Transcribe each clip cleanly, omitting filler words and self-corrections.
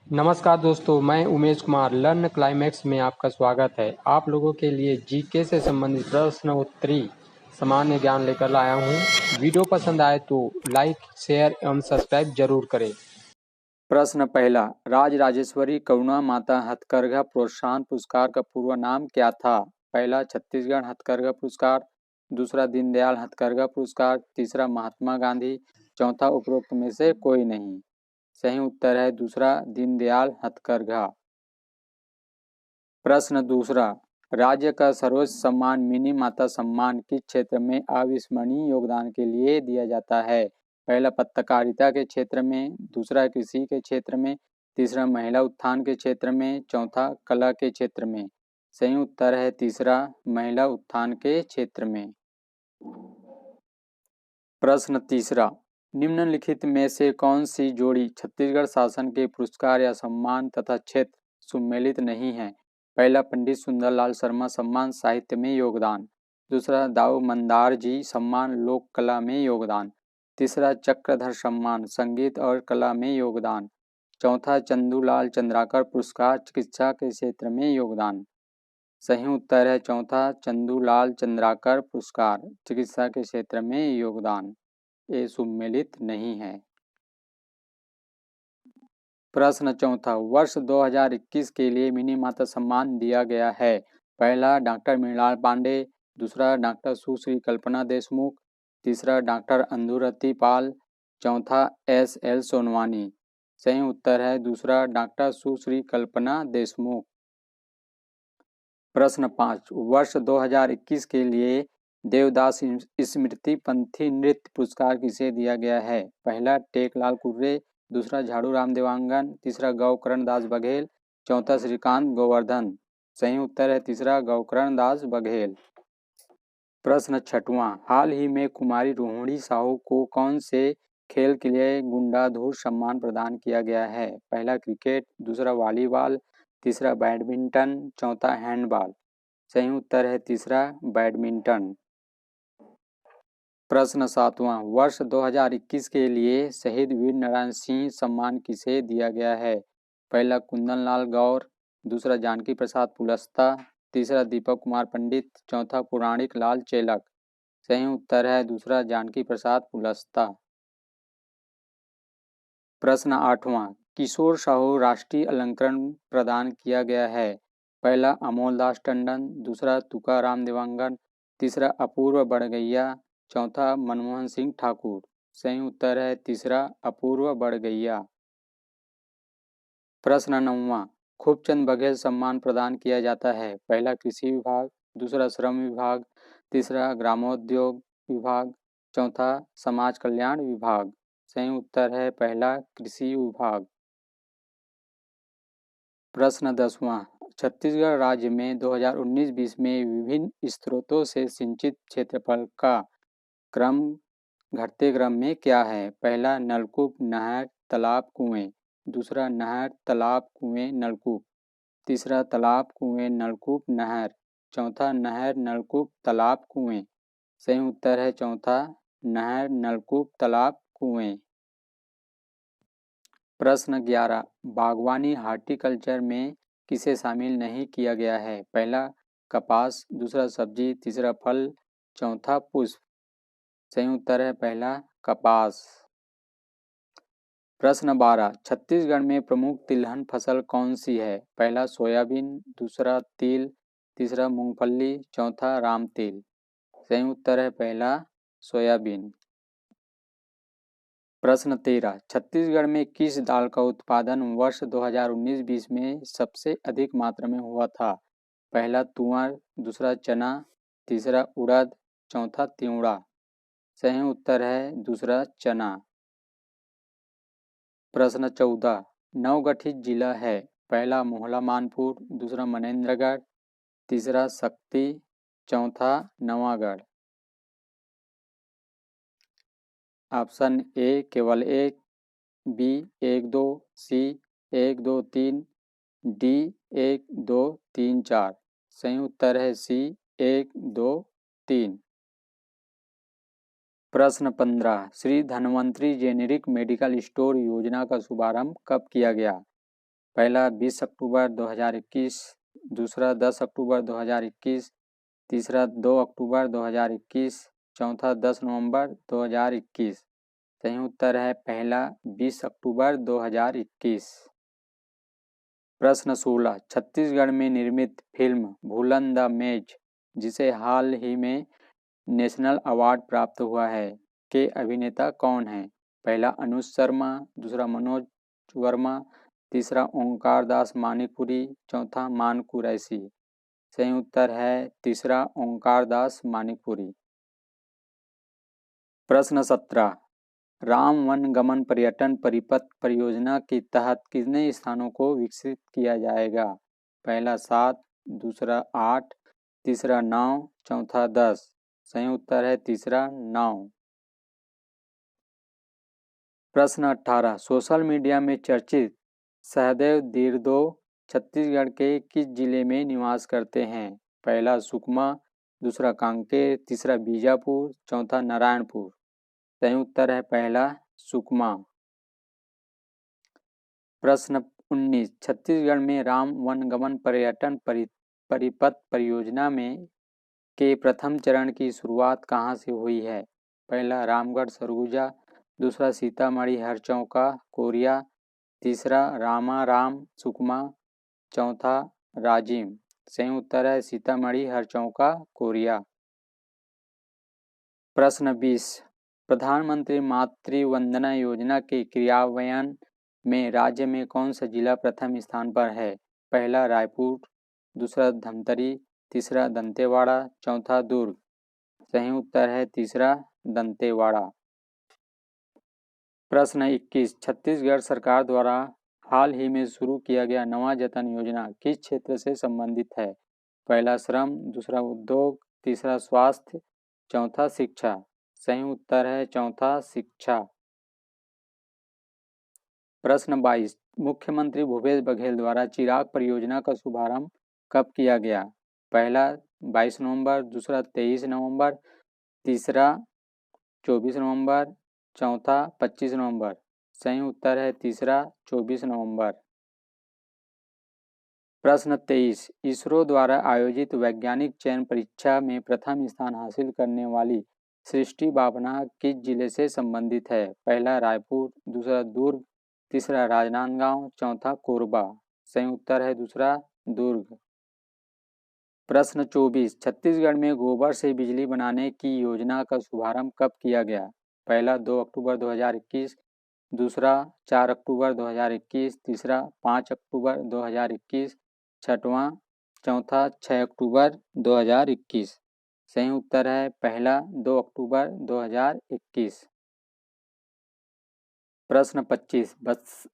नमस्कार दोस्तों, मैं उमेश कुमार। लर्न क्लाइमेक्स में आपका स्वागत है। आप लोगों के लिए जीके से संबंधित प्रश्न उत्तरी सामान्य ज्ञान लेकर आया हूँ। वीडियो पसंद आए तो लाइक, शेयर एवं सब्सक्राइब जरूर करें। प्रश्न पहला, राजराजेश्वरी करुणा माता हथकरघा प्रोत्साहन पुरस्कार का पूर्व नाम क्या था? पहला छत्तीसगढ़ हथकरघा पुरस्कार, दूसरा दीनदयाल हथकरघा पुरस्कार, तीसरा महात्मा गांधी, चौथा उपरोक्त में से कोई नहीं। सही उत्तर है दूसरा, दीनदयाल हथकरघा। प्रश्न दूसरा, राज्य का सर्वोच्च सम्मान मिनी माता सम्मान किस क्षेत्र में अविस्मरणीय योगदान के लिए दिया जाता है? पहला पत्रकारिता के क्षेत्र में, दूसरा कृषि के क्षेत्र में, तीसरा महिला उत्थान के क्षेत्र में, चौथा कला के क्षेत्र में। सही उत्तर है तीसरा, महिला उत्थान के क्षेत्र में। प्रश्न तीसरा, निम्नलिखित में से कौन सी जोड़ी छत्तीसगढ़ शासन के पुरस्कार या सम्मान तथा क्षेत्र सम्मिलित नहीं है? पहला पंडित सुंदरलाल शर्मा सम्मान साहित्य में योगदान, दूसरा दाऊ मंदार जी सम्मान लोक कला में योगदान, तीसरा चक्रधर सम्मान संगीत और कला में योगदान, चौथा चंदूलाल चंद्राकर पुरस्कार चिकित्सा के क्षेत्र में योगदान। सही उत्तर है चौथा, चंदूलाल चंद्राकर पुरस्कार चिकित्सा के क्षेत्र में योगदान। ये सम्मिलित नहीं है। प्रश्न चौथा, वर्ष 2021 के लिए मिनी माता सम्मान दिया गया है। पहला डॉक्टर मृणाल पांडे, दूसरा डॉक्टर सुश्री कल्पना देशमुख, तीसरा डॉक्टर अंधुरति पाल, चौथा SL सोनवानी। सही उत्तर है दूसरा, डॉक्टर सुश्री कल्पना देशमुख। प्रश्न 5, वर्ष 2021 के लिए देवदास स्मृति पंथी नृत्य पुरस्कार किसे दिया गया है? पहला टेकलाल कुर्रे, दूसरा झाड़ूराम देवांगन, तीसरा गौकरण दास बघेल, चौथा श्रीकांत गोवर्धन। सही उत्तर है तीसरा, गौकरण दास बघेल। प्रश्न छठवां, हाल ही में कुमारी रोहिणी साहू को कौन से खेल के लिए गुंडाधुर सम्मान प्रदान किया गया है? पहला क्रिकेट, दूसरा वॉलीबॉल, तीसरा बैडमिंटन, चौथा हैंडबॉल। सही उत्तर है तीसरा, बैडमिंटन। प्रश्न सातवां, वर्ष 2021 के लिए शहीद वीर नारायण सिंह सम्मान किसे दिया गया है? पहला कुंदन लाल गौर, दूसरा जानकी प्रसाद पुलस्ता, तीसरा दीपक कुमार पंडित, चौथा पुराणिक लाल चेलक। सही उत्तर है दूसरा, जानकी प्रसाद पुलस्ता। प्रश्न आठवां, किशोर साहू राष्ट्रीय अलंकरण प्रदान किया गया है। पहला अमोल दास टंडन, दूसरा तुकाराम देवांगन, तीसरा अपूर्व बड़गैया, चौथा मनमोहन सिंह ठाकुर। सही उत्तर है तीसरा, अपूर्व बड़गैया। प्रश्न नौवां, खूबचंद बघेल सम्मान प्रदान किया जाता है। पहला कृषि विभाग, दूसरा श्रम विभाग, तीसरा ग्रामोद्योग विभाग, चौथा समाज कल्याण विभाग। सही उत्तर है पहला, कृषि विभाग। प्रश्न 10वां, छत्तीसगढ़ राज्य में 2019-20 में विभिन्न स्रोतों से सिंचित क्षेत्रफल का क्रम घटते क्रम में क्या है? पहला नलकूप, नहर, तालाब, कुएं, दूसरा नहर, तालाब, कुएं, नलकूप, तीसरा तालाब, कुएं, नलकूप, नहर, चौथा नहर, नलकूप, तालाब, कुएं। सही उत्तर है चौथा, नहर, नलकूप, तालाब, कुएं। प्रश्न 11, बागवानी हार्टिकल्चर में किसे शामिल नहीं किया गया है? पहला कपास, दूसरा सब्जी, तीसरा फल, चौथा पुष्प। सही उत्तर है पहला, कपास। प्रश्न 12, छत्तीसगढ़ में प्रमुख तिलहन फसल कौन सी है? पहला सोयाबीन, दूसरा तिल, तीसरा मूंगफली, चौथा राम तिल। सही उत्तर है पहला, सोयाबीन। प्रश्न 13, छत्तीसगढ़ में किस दाल का उत्पादन वर्ष 2019-20 में सबसे अधिक मात्रा में हुआ था? पहला तुअर, दूसरा चना, तीसरा उड़द, चौथा तिवड़ा। सही उत्तर है दूसरा, चना। प्रश्न 14, नवगठित जिला है। पहला मोहला मानपुर, दूसरा मनेन्द्रगढ़, तीसरा शक्ति, चौथा नवागढ़। ऑप्शन ए केवल एक, बी 1 2, सी 1 2 3, डी 1 2 3 4। सही उत्तर है सी 1 2 3। प्रश्न 15, Shri Dhanvantari generic medical store योजना का शुभारंभ कब किया गया? पहला 20 अक्टूबर 2021, दूसरा 10 अक्टूबर 2021, तीसरा 2 अक्टूबर 2021, चौथा 10 नवंबर 2021। सही उत्तर है पहला 20 अक्टूबर 2021। प्रश्न 16, छत्तीसगढ़ में निर्मित फिल्म भूलन द मेज, जिसे हाल ही में नेशनल अवार्ड प्राप्त हुआ है, के अभिनेता कौन हैं? पहला अनुज शर्मा, दूसरा मनोज वर्मा, तीसरा ओंकार दास मानिकपुरी, चौथा मान कुरैशी। सही उत्तर है तीसरा ओंकार दास मानिकपुरी। प्रश्न 17, राम वन गमन पर्यटन परिपथ परियोजना के तहत कितने स्थानों को विकसित किया जाएगा? पहला 7, दूसरा 8, तीसरा 9, चौथा 10। सही उत्तर है तीसरा 9। प्रश्न 18, सोशल मीडिया में चर्चित सहदेव दिरदो छत्तीसगढ़ के किस जिले में निवास करते हैं? पहला सुकमा, दूसरा कांकेर, तीसरा बीजापुर, चौथा नारायणपुर। सही उत्तर है पहला सुकमा। प्रश्न 19, छत्तीसगढ़ में राम वनगमन पर्यटन परिपथ परियोजना में के प्रथम चरण की शुरुआत कहाँ से हुई है? पहला रामगढ़ सरगुजा, दूसरा सीतामढ़ी हरचौका कोरिया, तीसरा रामाराम सुकमा, चौथा राजिम। सही उत्तर है सीतामढ़ी हरचौका कोरिया। प्रश्न 20, प्रधानमंत्री मातृ वंदना योजना के क्रियान्वयन में राज्य में कौन सा जिला प्रथम स्थान पर है? पहला रायपुर, दूसरा धमतरी, तीसरा दंतेवाड़ा, चौथा दुर्ग। सही उत्तर है तीसरा दंतेवाड़ा। प्रश्न 21, छत्तीसगढ़ सरकार द्वारा हाल ही में शुरू किया गया नवा जतन योजना किस क्षेत्र से संबंधित है? पहला श्रम, दूसरा उद्योग, तीसरा स्वास्थ्य, चौथा शिक्षा। सही उत्तर है चौथा शिक्षा। प्रश्न 22, मुख्यमंत्री भूपेश बघेल द्वारा चिराग परियोजना का शुभारंभ कब किया गया? पहला 22 नवंबर, दूसरा 23 नवंबर, तीसरा 24 नवंबर, चौथा 25 नवंबर। सही उत्तर है तीसरा 24 नवंबर। प्रश्न 23, इसरो द्वारा आयोजित वैज्ञानिक चयन परीक्षा में प्रथम स्थान हासिल करने वाली सृष्टि बाबना किस जिले से संबंधित है? पहला रायपुर, दूसरा दुर्ग, तीसरा राजनांदगांव, चौथा कोरबा। सही उत्तर है दूसरा दुर्ग। प्रश्न 24, छत्तीसगढ़ में गोबर से बिजली बनाने की योजना का शुभारंभ कब किया गया? पहला 2 अक्टूबर 2021, दूसरा 4 अक्टूबर 2021, तीसरा 5 अक्टूबर 2021, चौथा 6 अक्टूबर 2021। सही उत्तर है पहला 2 अक्टूबर 2021। प्रश्न 25,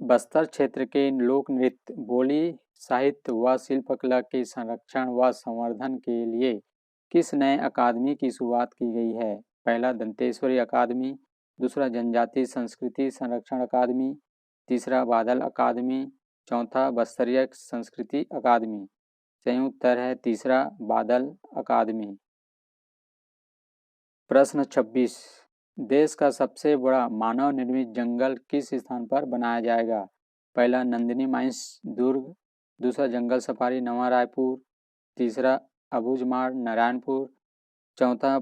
बस्तर क्षेत्र के लोक नृत्य, बोली, साहित्य व शिल्पकला के संरक्षण व संवर्धन के लिए किस नए अकादमी की शुरुआत की गई है? पहला दंतेश्वरी अकादमी, दूसरा जनजातीय संस्कृति संरक्षण अकादमी, तीसरा बादल अकादमी, चौथा बस्तरिया संस्कृति अकादमी। सही उत्तर है तीसरा बादल अकादमी। प्रश्न 26, देश का सबसे बड़ा मानव निर्मित जंगल किस स्थान पर बनाया जाएगा? पहला नंदिनी माइंस दुर्ग, दूसरा जंगल सफारी नवा रायपुर, तीसरा अबूझमाड़ नारायणपुर, चौथा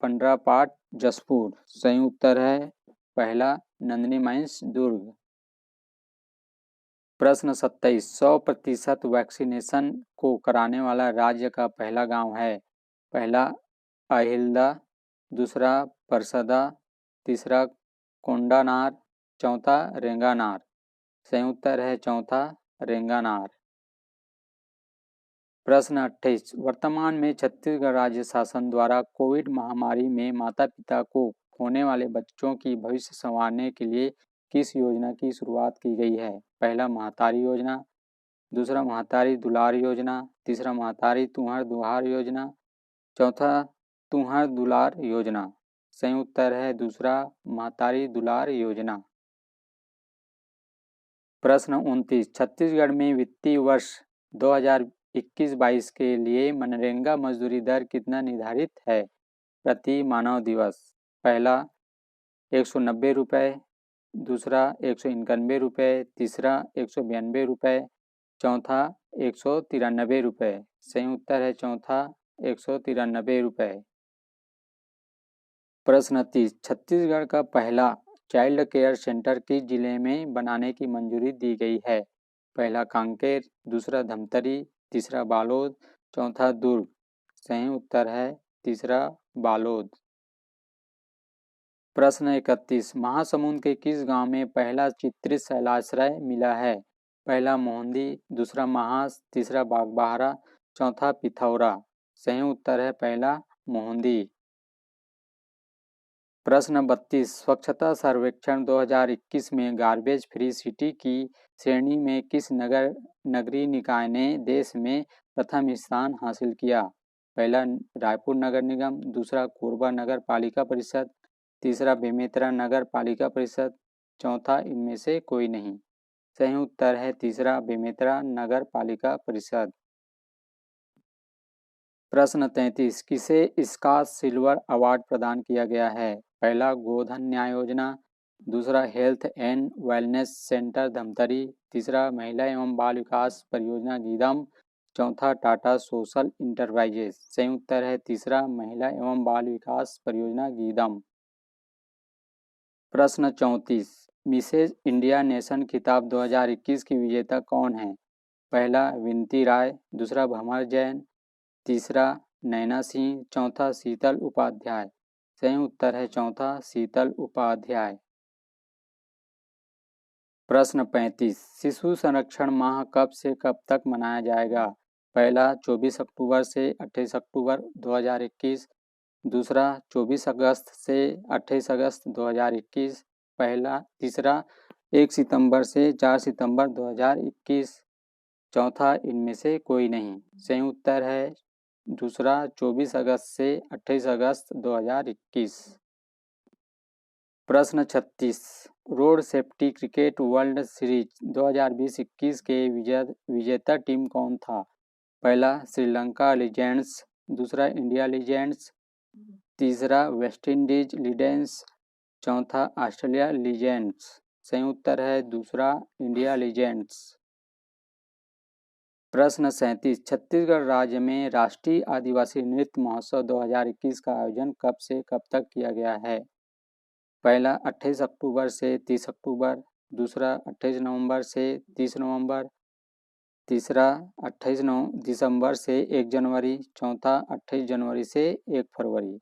पंडरापाट जसपुर। सही उत्तर है पहला नंदिनी माइंस दुर्ग। प्रश्न 27, 100% वैक्सीनेशन को कराने वाला राज्य का पहला गांव है? पहला अहिल्दा, दूसरा परसदा, तीसरा कोंडानार, चौथा रेंगानार। सही उत्तर है चौथा रेंगानार। प्रश्न 28, वर्तमान में छत्तीसगढ़ राज्य शासन द्वारा कोविड महामारी में माता पिता को होने वाले बच्चों की भविष्य संवारने के लिए किस योजना की शुरुआत की गई है? पहला महतारी योजना, दूसरा महतारी दुलार योजना, तीसरा महतारी तुहर दुहार योजना, चौथा तुहर दुलार योजना। सही उत्तर है दूसरा महतारी दुलार योजना। प्रश्न 29, छत्तीसगढ़ में वित्तीय वर्ष 2021-22 के लिए मनरेगा मजदूरी दर कितना निर्धारित है प्रति मानव दिवस? पहला 190 रुपये, दूसरा 191 रुपये, तीसरा 192 रुपये, चौथा 193 रुपये। सही उत्तर है चौथा 193 रुपये। प्रश्न 30, छत्तीसगढ़ का पहला चाइल्ड केयर सेंटर किस जिले में बनाने की मंजूरी दी गई है? पहला कांकेर, दूसरा धमतरी, तीसरा बालोद, चौथा दुर्ग। सही उत्तर है तीसरा बालोद। प्रश्न 31, महासमुंद के किस गांव में पहला चित्रित शैलाश्रय मिला है? पहला मोहंदी, दूसरा महास, तीसरा बागबाहरा, चौथा पिथौरा। सही उत्तर है पहला मोहंदी। प्रश्न 32, स्वच्छता सर्वेक्षण 2021 में गार्बेज फ्री सिटी की श्रेणी में किस नगरीय निकाय ने देश में प्रथम स्थान हासिल किया? पहला रायपुर नगर निगम, दूसरा कोरबा नगर पालिका परिषद, तीसरा बेमेतरा नगर पालिका परिषद, चौथा इनमें से कोई नहीं। सही उत्तर है तीसरा बेमेतरा नगर पालिका परिषद। प्रश्न 33, किसे स्कॉच सिल्वर अवार्ड प्रदान किया गया है? पहला गोधन न्याय योजना, दूसरा health and wellness centre Dhamtari, तीसरा महिला एवं बाल विकास परियोजना गीदम, चौथा टाटा सोशल इंटरप्राइजेज। सही उत्तर है तीसरा महिला एवं बाल विकास परियोजना गीदम। प्रश्न 34, मिसेज इंडिया नेशन खिताब 2021 की विजेता कौन है? पहला विनती राय, दूसरा भंवर जैन, तीसरा नैना सिंह, चौथा शीतल उपाध्याय। सही उत्तर है चौथा शीतल उपाध्याय। प्रश्न 35, शिशु संरक्षण माह कब से कब तक मनाया जाएगा? पहला 24 अक्टूबर से 28 अक्टूबर 2021, दूसरा 24 अगस्त से 28 अगस्त 2021, तीसरा 1 सितंबर से 4 सितंबर 2021, चौथा इनमें से कोई नहीं। सही उत्तर है दूसरा 24 अगस्त से 28 अगस्त 2021। प्रश्न 36, road safety cricket world series 2020-21 के विजेता टीम कौन था? पहला श्रीलंका लीजेंड्स, दूसरा इंडिया लीजेंड्स, तीसरा वेस्टइंडीज लीजेंड्स, चौथा ऑस्ट्रेलिया लीजेंड्स। सही उत्तर है दूसरा इंडिया लीजेंड्स। प्रश्न 37, छत्तीसगढ़ राज्य में राष्ट्रीय आदिवासी नृत्य महोत्सव 2021 का आयोजन कब से कब तक किया गया है? पहला 28 अक्टूबर से 30 अक्टूबर, दूसरा 28 नवंबर से 30 नवंबर, तीसरा 28 दिसंबर से 1 जनवरी, चौथा 28 जनवरी से 1 फरवरी।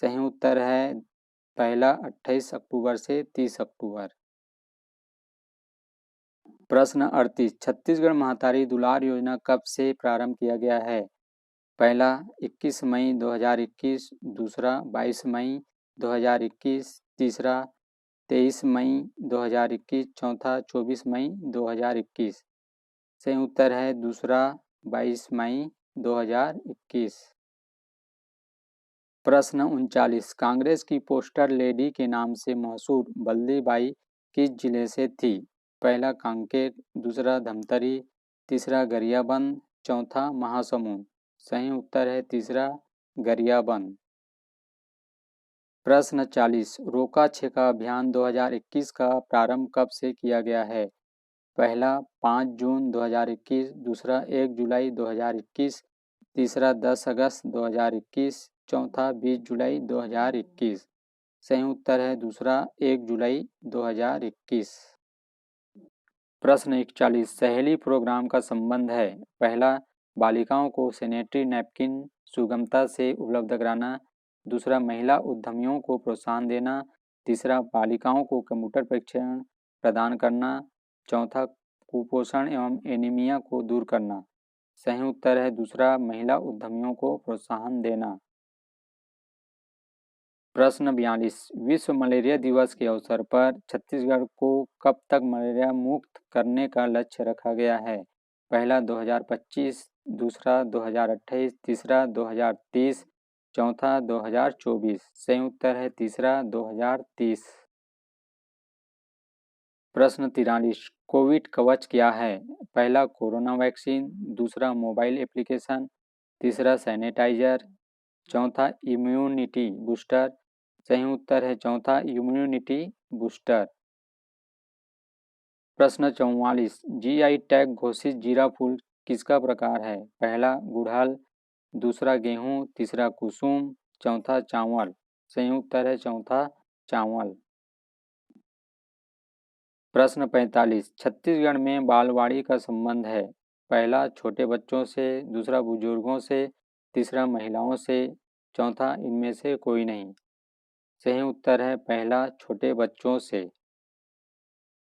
सही उत्तर है पहला 28 अक्टूबर से 30 अक्टूबर। प्रश्न 38, छत्तीसगढ़ महतारी दुलार योजना कब से प्रारंभ किया गया है? पहला 21 मई 2021, दूसरा 22 मई 2021, तीसरा 23 मई 2021, चौथा 24 मई 2021। सही उत्तर है दूसरा 22 मई 2021। प्रश्न 39, कांग्रेस की पोस्टर लेडी के नाम से मशहूर बल्दी बाई किस जिले से थी? पहला कांकेर, दूसरा धमतरी, तीसरा गरियाबंद, चौथा महासमुंद। सही उत्तर है तीसरा गरियाबंद। प्रश्न 40, रोका छेका अभियान 2021 का प्रारंभ कब से किया गया है? पहला 5 जून 2021, दूसरा 1 जुलाई 2021, तीसरा 10 अगस्त 2021, चौथा 20 जुलाई 2021। सही उत्तर है दूसरा 1 जुलाई 2021। प्रश्न 41, सहेली प्रोग्राम का संबंध है। पहला बालिकाओं को सैनिटरी नैपकिन सुगमता से उपलब्ध कराना, दूसरा महिला उद्यमियों को प्रोत्साहन देना, तीसरा बालिकाओं को कंप्यूटर प्रशिक्षण प्रदान करना, चौथा कुपोषण एवं एनीमिया को दूर करना। सही उत्तर है दूसरा महिला उद्यमियों को प्रोत्साहन देना। प्रश्न 42, विश्व मलेरिया दिवस के अवसर पर छत्तीसगढ़ को कब तक मलेरिया मुक्त करने का लक्ष्य रखा गया है? पहला 2025, दूसरा 2028, तीसरा 2030, चौथा 2024। सही उत्तर है तीसरा 2030। प्रश्न 43, कोविड कवच क्या है? पहला कोरोना वैक्सीन, दूसरा मोबाइल एप्लीकेशन, तीसरा सैनिटाइजर, चौथा इम्यूनिटी बूस्टर। सही उत्तर है चौथा इम्यूनिटी बूस्टर। प्रश्न 44, जीआई टैग घोषित जीरा फूल किसका प्रकार है? पहला गुड़हल, दूसरा गेहूं, तीसरा कुसुम, चौथा चावल। सही उत्तर है चौथा चावल। प्रश्न 45, छत्तीसगढ़ में बालवाड़ी का संबंध है? पहला छोटे बच्चों से, दूसरा बुजुर्गों से, तीसरा महिलाओं से, चौथा इनमें से कोई नहीं। सही उत्तर है पहला छोटे बच्चों से।